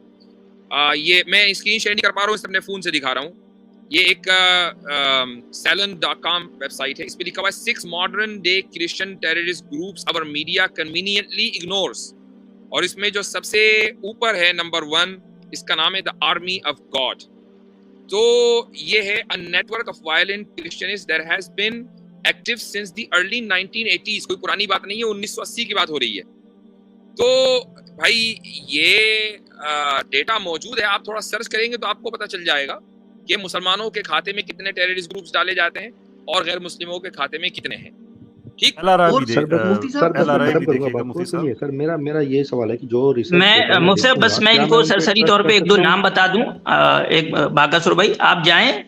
ये मैं स्क्रीन शेयर नहीं कर पा रहा हूँ, अपने फोन से दिखा रहा हूँ। ये एक salon.com वेबसाइट है, इस पे लिखा हुआ है 6 modern day Christian terrorist groups our media conveniently ignores, और इसमें जो सबसे ऊपर है नंबर 1, इसका नाम है द आर्मी ऑफ गॉड। तो ये है a network of violent Christianist that has been active since the early 1980s। कोई पुरानी बात नहीं है, 1980 की बात हो रही है। तो भाई ये डेटा मौजूद है, आप थोड़ा सर्च करेंगे तो आपको पता चल जाएगा कि मुसलमानों के खाते में कितने टेररिस्ट ग्रुप्स डाले जाते हैं और गैर मुस्लिमों के खाते में कितने हैं। ठीक। LRI और भी सर बस मुफ्ती साहब सर बस मैं LRI खत्म भी करूंगा देखिएगा बात मुफ्ती को, साहब। सुनिए सर, मेरा मेरा ये सवाल है कि जो रिसर्च पेपर मैं मैं मुझसे बस देखूंगा, मैं क्या इनको उन पे सरसरी ट्रस्ट तौर कर पे एक दो सकता हूँ? नाम बता दूं। एक बाकासुर भाई, आप जाएं,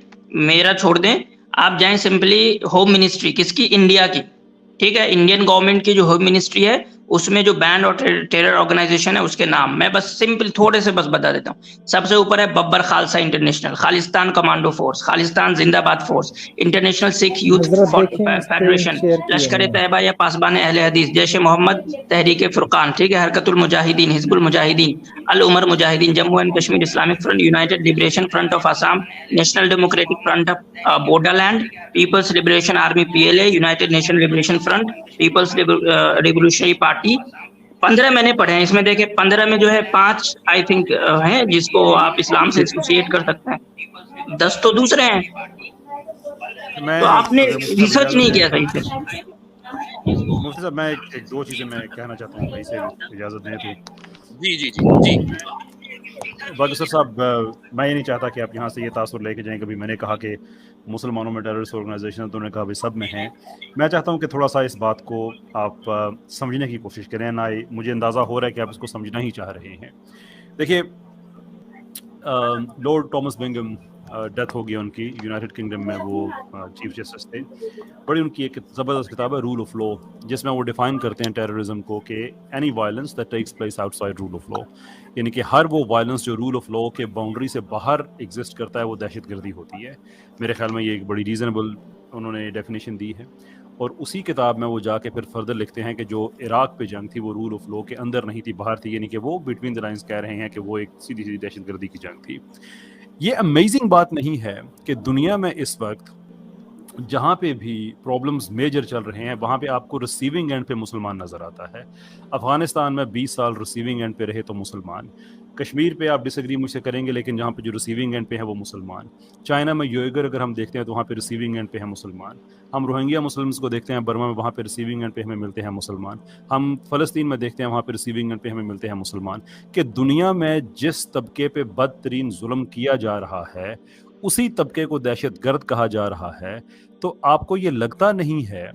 मेरा छोड़ दें, आप जाएं सिंपली होम मिनिस्ट्री किसकी, इंडिया की, ठीक है, इंडियन गवर्नमेंट की जो होम मिनिस्ट्री है, उसमें जो बैंड और टेरर ऑर्गेनाइजेशन है उसके नाम मैं बस सिंपल थोड़े से बस बता देता हूँ। सबसे ऊपर है Babbar Khalsa international, Khalistan commando force, Khalistan जिंदाबाद फोर्स, इंटरनेशनल सिख यूथ हजरत देखें स्क्रीन फेडरेशन, शेयर की लश्कर है। तैयबा या पासबान अहले हदीस, जैश मोहम्मद, तहरीक फुरकान, ठीक है, Harkatul Mujahideen, Hizbul Mujahideen, Al Umar Mujahideen, Jammu and Kashmir Islamic front, united liberation front of Assam, national democratic front of Bodoland, people's liberation army PLA, united nation liberation front, people's revolutionary party. 15 मैंने पढ़े हैं इसमें, देखे 15 में जो है 5 आई थिंक हैं जिसको आप इस्लाम से एसोसिएट कर सकते हैं, 10 तो दूसरे हैं। मैं तो आपने अगर मुफ्ती साहब रिसर्च इजाजत नहीं दें किया तो, सही से। मुफ्ती साहब मैं एक दो चीजें मैं कहना चाहता हूँ भाई से, इजाजत दें तो। जी जी जी जी। बागसर साहब, मैं ये नहीं चाहता कि आप यहाँ से ये तासुर लेके जाएं कभी मैंने कहा कि मुसलमानों में टेररिस्ट ऑर्गेनाइजेशन, तो उन्होंने कहा भाई सब में हैं। मैं चाहता हूँ कि थोड़ा सा इस बात को आप समझने की कोशिश करें ना। मुझे अंदाज़ा हो रहा है कि आप इसको समझना ही चाह रहे हैं। देखिए, लॉर्ड टॉमस बिंगम डेथ हो गई उनकी, यूनाइटेड किंगडम में वो चीफ जस्टिस थे। बड़ी उनकी एक ज़बरदस्त किताब है रूल ऑफ लॉ, जिसमें वो डिफाइन करते हैं टेररिज्म को कि any violence that takes place outside rule of law, यानी कि हर वो वायलेंस जो रूल ऑफ लॉ के बाउंड्री से बाहर एग्जिस्ट करता है वो दहशतगर्दी होती है। मेरे ख्याल में ये एक बड़ी रीज़नेबल उन्होंने डेफिनेशन दी है। और उसी किताब में वो जाके फिर फर्दर लिखते हैं कि जो इराक पे जंग थी वो रूल ऑफ लॉ के अंदर नहीं थी, बाहर थी, यानी कि वो बिटवीन द लाइंस कह रहे हैं कि वो एक सीधी सीधी दहशतगर्दी की जंग थी। ये अमेजिंग बात नहीं है कि दुनिया में इस वक्त जहाँ पे भी प्रॉब्लम्स मेजर चल रहे हैं वहाँ पे आपको रिसीविंग एंड पे मुसलमान नज़र आता है। अफगानिस्तान में 20 साल रिसीविंग एंड पे रहे तो मुसलमान। कश्मीर पे आप डिसएग्री मुझसे करेंगे, लेकिन जहाँ पे जो रिसीविंग एंड पे है वो मुसलमान। चाइना में योइगर अगर हम देखते हैं तो वहाँ पे रिसीविंग एंड पे है मुसलमान। हम रोहिंग्या मुस्लिम्स को देखते हैं बर्मा में, वहाँ पे रिसीविंग एंड पे हमें मिलते हैं मुसलमान। हम फ़लस्तीन में देखते हैं वहाँ पे रिसीविंग एंड पे हमें मिलते हैं मुसलमान। कि दुनिया में जिस तबके पे बदतरीन जुल्म किया जा रहा है उसी तबके को दहशतगर्द कहा जा रहा है। तो आपको ये लगता नहीं है,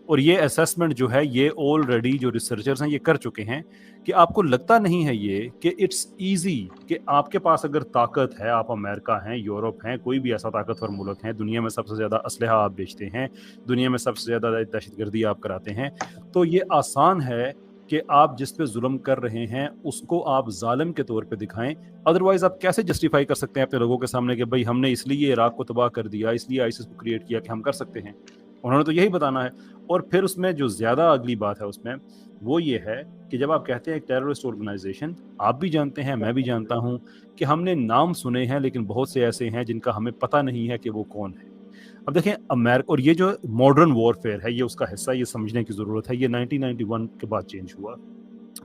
और ये असेसमेंट जो है ये ऑलरेडी जो रिसर्चर्स हैं ये कर चुके हैं, कि आपको लगता नहीं है ये कि इट्स इजी कि आपके पास अगर ताकत है, आप अमेरिका हैं, यूरोप हैं, कोई भी ऐसा ताकतवर मुल्क है, दुनिया में सबसे ज़्यादा असलहा आप बेचते हैं, दुनिया में सबसे ज़्यादा दहशतगर्दी आप कराते हैं, तो ये आसान है कि आप जिस पे जुल्म कर रहे हैं उसको आप जालिम के तौर पे दिखाएं। अदरवाइज आप कैसे जस्टिफाई कर सकते हैं अपने लोगों के सामने कि भाई हमने इसलिए इराक को तबाह कर दिया, इसलिए आईसिस को क्रिएट किया कि हम कर सकते हैं। उन्होंने तो यही बताना है। और फिर उसमें जो ज़्यादा अगली बात है उसमें वो ये है कि जब आप कहते हैं एक टेररिस्ट ऑर्गेनाइजेशन, आप भी जानते हैं, मैं भी जानता हूँ कि हमने नाम सुने हैं लेकिन बहुत से ऐसे हैं जिनका हमें पता नहीं है कि वो कौन है। अब देखें अमेरिका, और ये जो मॉडर्न वॉरफेयर है ये उसका हिस्सा, ये समझने की ज़रूरत है। ये 1991 के बाद चेंज हुआ।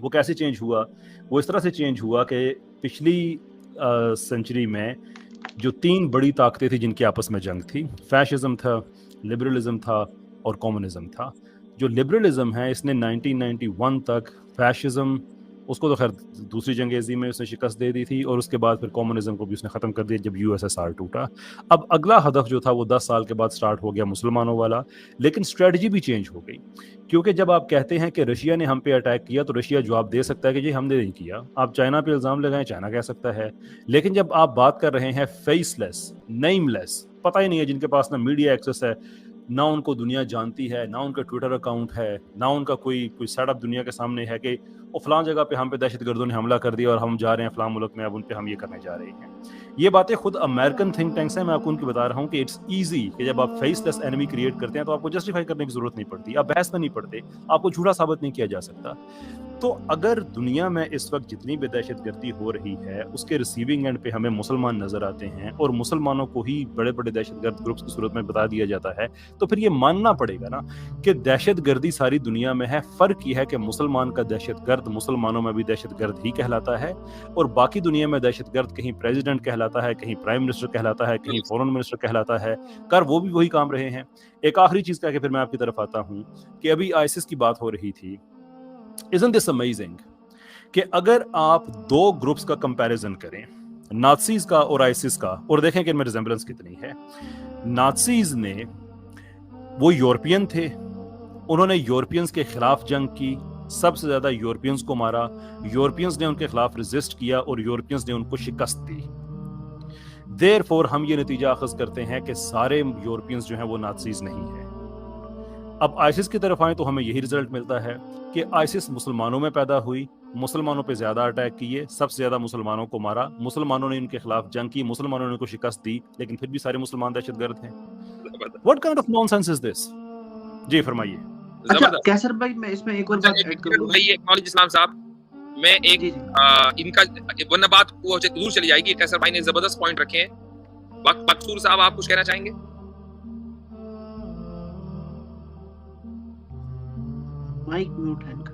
वो कैसे चेंज हुआ? वो इस तरह से चेंज हुआ कि पिछली सेंचुरी में जो 3 बड़ी ताकतें थी जिनकी आपस में जंग थी, फैशिज्म था, लिबरलिज्म था और कम्युनिज्म था। जो लिबरलिज्म है इसने 1991 तक, फैशिज्म उसको तो खैर दूसरी जंग अज़ीम में उसने शिकस्त दे दी थी, और उसके बाद फिर कम्युनिज्म को भी उसने ख़त्म कर दिया जब USSR टूटा। अब अगला हदफ जो था वो 10 साल के बाद स्टार्ट हो गया मुसलमानों वाला, लेकिन स्ट्रेटजी भी चेंज हो गई। क्योंकि जब आप कहते हैं कि रशिया ने हम पे अटैक किया तो रशिया जवाब दे सकता है कि जी हमने नहीं किया। आप चाइना पे इल्ज़ाम लगाएं, चाइना कह सकता है। लेकिन जब आप बात कर रहे हैं फेसलेस, नेमलेस, पता ही नहीं है, जिनके पास ना मीडिया एक्सेस है, ना उनको दुनिया जानती है, ना उनका ट्विटर अकाउंट है, ना उनका कोई सेटअप दुनिया के सामने है कि वो फलां जगह पे हम पे दहशतगर्दों ने हमला कर दिया और हम जा रहे हैं फलां मुल्क में, अब उन पे हम ये करने जा रहे हैं। ये बातें खुद अमेरिकन थिंक टैंक्स हैं, मैं आपको उनकी बता रहा हूँ कि इट्स ईजी कि जब आप फेसलेस एनिमी क्रिएट करते हैं तो आपको जस्टिफाई करने की जरूरत नहीं पड़ती, आप बहस में नहीं पड़ते, आपको झूठा साबित नहीं किया जा सकता। तो अगर दुनिया में इस वक्त जितनी भी दहशतगर्दी हो रही है उसके रिसीविंग एंड पे हमें मुसलमान नजर आते हैं और मुसलमानों को ही बड़े बड़े दहशतगर्द ग्रुप्स की सूरत में बता दिया जाता है, तो फिर ये मानना पड़ेगा ना कि दहशतगर्दी सारी दुनिया में है। फर्क ये है कि मुसलमान का दहशतगर्द मुसलमानों में भी दहशतगर्द ही कहलाता है, और बाकी दुनिया में दहशतगर्द कहीं प्रेसिडेंट कहलाता है, कहीं प्राइम मिनिस्टर कहलाता है, कहीं फॉरेन मिनिस्टर कहलाता है। कर वो भी वही काम रहे हैं। एक आखिरी चीज कह के फिर मैं आपकी तरफ आता हूं कि अभी आईसिस की बात हो रही थी। Isn't this amazing कि अगर आप 2 ग्रुप्स का कंपैरिजन करें, नाज़ीज का और आईसिस का, और देखें कि इनमें रिजेंबलेंस कितनी है। नाज़ीज ने, वो यूरोपियन थे, उन्होंने यूरोपियंस के खिलाफ जंग की, सबसे ज्यादा यूरोपियंस को मारा, यूरोपियंस ने उनके खिलाफ रेजिस्ट किया और यूरोपियंस ने उनको शिकस्त दी। देयरफॉर हम ये नतीजा अखज़ करते हैं कि सारे यूरोपियंस जो हैं वो नाज़ीज़ नहीं है। अब आइसिस की तरफ आए तो हमें यही रिजल्ट मिलता है कि आइसिस मुसलमानों में पैदा हुई, मुसलमानों पे ज्यादा अटैक किए, सबसे ज्यादा मुसलमानों को मारा, मुसलमानों ने इनके खिलाफ जंग की, मुसलमानों ने उनको शिकस्त दी, लेकिन फिर भी सारे मुसलमान दहशतगर्द हैं। What kind of nonsense is this? जी फरमाइए। अच्छा कैसर भाई, मैं इसमें एक और बात ऐड करूंगा भाई। एक्नॉलेज इस्लाम साहब, मैं एक इनका वरना बात वो दूर चली जाएगी। कैसर भाई ने जबरदस्त पॉइंट रखे हैं। मकसूर साहब, आप कुछ कहना चाहेंगे? माइक म्यूट है इनका।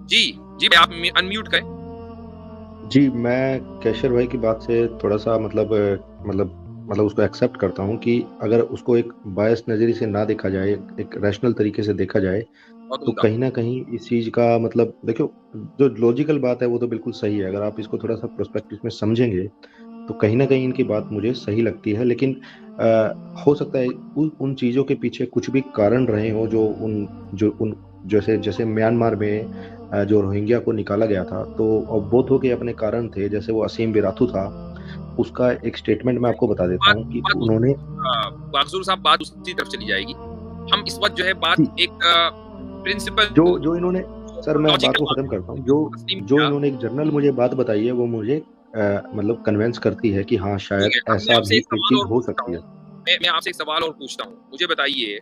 जी जी भाई, आप अनम्यूट करें। जी, मैं कैशर भाई की बात से थोड़ा सा मतलब उसको एक्सेप्ट करता हूँ कि अगर उसको एक बायस नज़रिए से ना देखा जाए, एक रैशनल तरीके से देखा जाए, तो कहीं ना कहीं इस चीज़ का मतलब देखो, जो लॉजिकल बात है वो तो बिल्कुल सही है। अगर आप इसको थोड़ा सा प्रोस्पेक्टिव में समझेंगे तो कहीं ना कहीं इनकी बात मुझे सही लगती है, लेकिन हो सकता है उन चीज़ों के पीछे कुछ भी कारण रहे हो जो उन जैसे म्यांमार में जो रोहिंग्या को निकाला गया था, तो बोधों के अपने कारण थे। जैसे वो असीम बिराथू था, उसका एक स्टेटमेंट मैं आपको बता देता हूँ कि उन्होंने मकसूर साहब, बात उसी तरफ चली जाएगी। हम इस वक्त जो है बात एक प्रिंसिपल जो इन्होंने, सर मैं बात को खत्म करता हूँ, जो इन्होंने एक जर्नल मुझे बात बताई है वो मुझे मतलब कन्विंस करती है कि हाँ शायद ऐसा भी एक चीज हो सकती है। मैं आपसे एक सवाल और पूछता हूँ, मुझे बताइए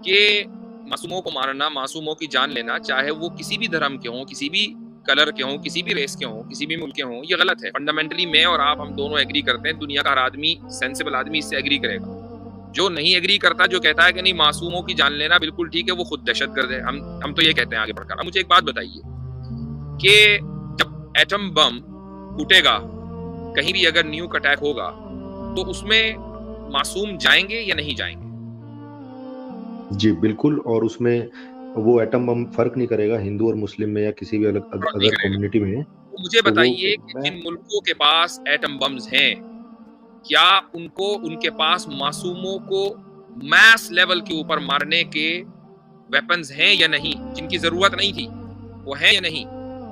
कि मासूमों को मारना, मासूमों की जान लेना, चाहे वो किसी भी धर्म के हों, किसी भी कलर के हों, किसी भी रेस के हों, किसी भी मुल्क के हों, ये गलत है। फंडामेंटली मैं और आप, हम दोनों एग्री करते हैं। दुनिया का हर आदमी, सेंसिबल आदमी इससे एग्री करेगा। जो नहीं एग्री करता, जो कहता है कि नहीं मासूमों की जान लेना बिल्कुल ठीक है, वो खुद दहशतगर्द है। हम तो ये कहते हैं आगे बढ़कर। अब मुझे एक बात बताइए कि जब एटम बम फूटेगा, कहीं भी अगर न्यूक अटैक होगा, तो उसमें मासूम जाएंगे या नहीं जाएंगे? जी बिल्कुल, और उसमें वो एटम बम फर्क नहीं करेगा हिंदू और मुस्लिम में या किसी भी अदर कम्युनिटी में। तो मुझे बताइए कि जिन मुल्कों के पास एटम बम्स हैं, क्या उनके पास मासूमों को मैस लेवल के ऊपर मारने के वेपन्स हैं या नहीं? जिनकी जरूरत नहीं थी वो हैं या नहीं?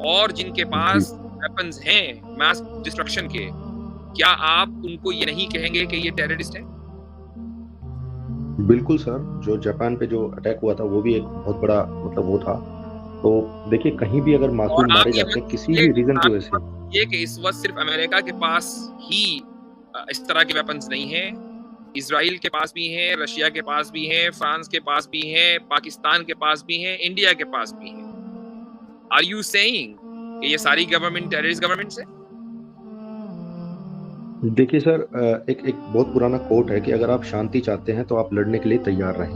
और जिनके पास वेपन्स हैं मैस डिस्ट्रक्शन के, क्या आप उनको ये नहीं कहेंगे कि ये टेररिस्ट हैं? बिल्कुल सर, जो जापान पे जो अटैक हुआ था वो भी एक बहुत बड़ा मतलब वो था। तो देखिए, कहीं भी अगर मासूम मारे जाते हैं किसी भी रीजन की वजह से, ये कि इस वक्त सिर्फ अमेरिका के पास ही इस तरह के वेपन्स नहीं हैं, इजराइल के पास भी हैं, रशिया के पास भी हैं, फ्रांस के पास भी हैं, पाकिस्तान के पास भी हैं, इंडिया के पास भी हैं। आर यू सेइंग कि ये सारी गवर्नमेंट टेररिस्ट गवर्नमेंट्स हैं? देखिए सर, एक बहुत पुराना कोट है कि अगर आप शांति चाहते हैं तो आप लड़ने के लिए तैयार रहें।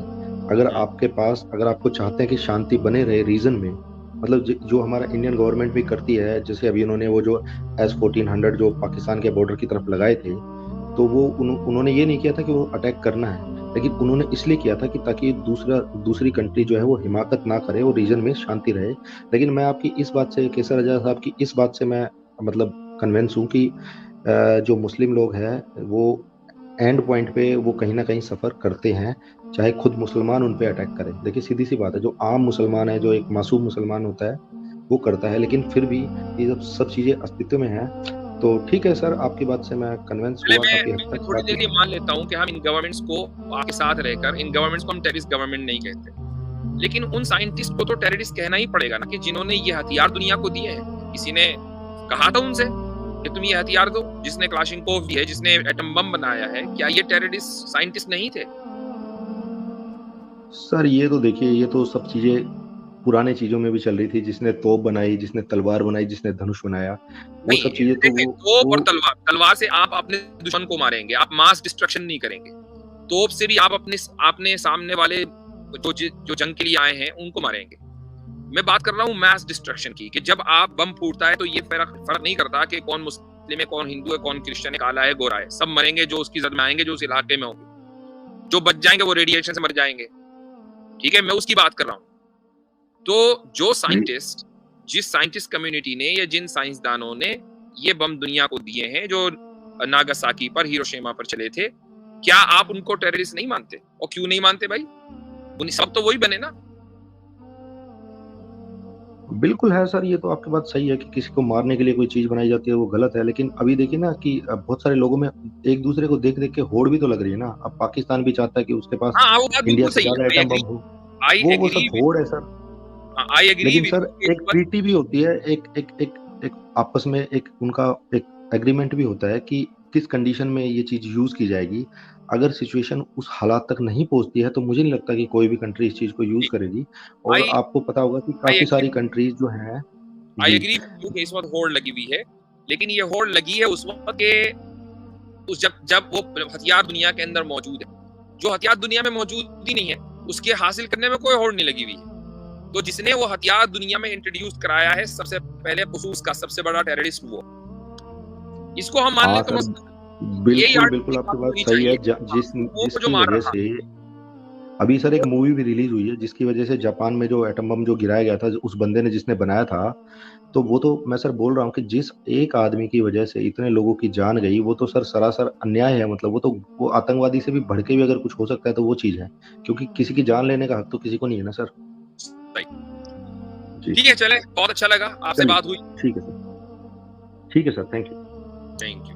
अगर आपको चाहते हैं कि शांति बने रहे रीजन में, मतलब जो हमारा इंडियन गवर्नमेंट भी करती है, जैसे अभी उन्होंने वो जो S-1400 जो पाकिस्तान के बॉर्डर की तरफ लगाए थे, तो वो उन्होंने ये नहीं किया था कि वो अटैक करना है, लेकिन उन्होंने इसलिए किया था कि ताकि दूसरी कंट्री जो है वो हिमाकत ना करे और रीजन में शांति रहे। लेकिन मैं आपकी इस बात से, केसर रजा साहब की इस बात से मैं मतलब कन्विंस हूँ कि जो मुस्लिम लोग हैं वो एंड पॉइंट पे वो कहीं ना कहीं सफ़र करते हैं, चाहे खुद मुसलमान उन पे अटैक करें। देखिए सीधी सी बात है, जो आम मुसलमान है, जो एक मासूम मुसलमान होता है वो करता है, लेकिन फिर भी ये जब सब चीज़ें अस्तित्व में हैं तो ठीक है सर, आपकी बात से मैं कन्विंस हुआ काफी हद तक। थोड़ी देर ये मान लेता हूँ कि हम इन गवर्नमेंट्स को आपके साथ रहकर, इन गवर्नमेंट्स को हम टेररिस्ट गवर्नमेंट नहीं कहते, लेकिन उन साइंटिस्ट को तो टेररिस्ट कहना ही पड़ेगा ना, कि जिन्होंने ये हथियार दुनिया को दिए हैं। किसी ने कहा था उनसे कि तुम ये हथियार दो, जिसने क्लाशिनकोव दी है, जिसने एटम बम बनाया है, क्या ये टेररिस्ट साइंटिस्ट नहीं थे? सर ये तो देखिए, ये तो सब चीजें पुराने चीजों में भी चल रही थी। जिसने तोप बनाई, जिसने तलवार बनाई, जिसने धनुष बनाया, वो सब चीजें तो तोप और तलवार से आप अपने दुश्मन को मारेंगे, आप मास डिस्ट्रक्शन नहीं करेंगे। तोप से भी आप अपने सामने वाले जो जंग के लिए आए हैं उनको मारेंगे। मैं बात कर रहा हूँ मैस डिस्ट्रक्शन की, कि जब आप बम फूटता है तो ये फर्क नहीं करता कि कौन मुस्लिम है, कौन हिंदू है, कौन क्रिश्चियन है, काला है, गोरा है, सब मरेंगे जो उसकी जद में आएंगे, जो उस इलाके में होंगे। जो बच जाएंगे वो रेडिएशन से मर जाएंगे, ठीक है, मैं उसकी बात कर रहा हूँ। तो जो साइंटिस्ट, जिस साइंटिस्ट कम्युनिटी ने या जिन साइंसदानों ने ये बम दुनिया को दिए हैं, जो नागासाकी पर, हिरोशिमा पर चले थे, क्या आप उनको टेररिस्ट नहीं मानते? और क्यों नहीं मानते भाई? उन सब तो वही बने ना, बिल्कुल है सर, ये तो आपकी बात सही है कि किसी को मारने के लिए कोई चीज बनाई जाती है वो गलत है, लेकिन अभी देखिए ना कि बहुत सारे लोगों में एक दूसरे को देख देख के होड़ भी तो लग रही है ना। अब पाकिस्तान भी चाहता है कि उसके पास हाँ, वो बात इंडिया बिल्कुल से सही ज्यादा है, एटम बम हो, आई वो एग्री सब होड़ है सर। आई एग्री लेकिन विद सर एक ट्रीटी भी होती है, एक आपस में एक उनका एक एग्रीमेंट भी होता है कि किस कंडीशन में ये चीज यूज की जाएगी। अगर सिचुएशन उस हालात तक नहीं पहुंचती है तो मुझे नहीं लगता कि कोई भी कंट्री इस चीज को यूज करेगी। और आई आपको पता होगा कि आई काफी सारी कंट्रीज जो हैं आई जी एग्री कि इस वक्त होड़ लगी हुई है, लेकिन ये होड़ लगी है उस वक्त के उस जब वो हथियार दुनिया के अंदर मौजूद है। जो हथियार दुनिया में मौजूद ही नहीं है उसके हासिल करने में कोई होड़ नहीं लगी हुई है। तो जिसने वो हथियार दुनिया में इंट्रोड्यूस कराया है सबसे पहले बसूस का सबसे बड़ा टेररिस्ट वो, इसको हम मान हाँ लें तो सर, यही बिल्कुल बिल्कुल आपकी बात होनी सही है। चाहिए। वो जो जिसकी मार वजह रहा था से अभी सर एक मूवी भी रिलीज हुई है जिसकी वजह से जापान में जो एटम बम जो गिराया गया था उस बंदे ने जिसने बनाया था, तो वो तो मैं सर बोल रहा हूँ कि जिस एक आदमी की वजह से इतने लोगों की जान गई वो तो सर सरासर अन्याय है। मतलब वो आतंकवादी से भी बढ़ के भी अगर कुछ हो सकता है तो वो चीज है, क्योंकि किसी की जान लेने का हक तो किसी को नहीं है ना सर। जी ठीक है, चले, बहुत अच्छा लगा आपसे चलिए, बात हुई। ठीक है सर, ठीक है sir, thank you. Thank you.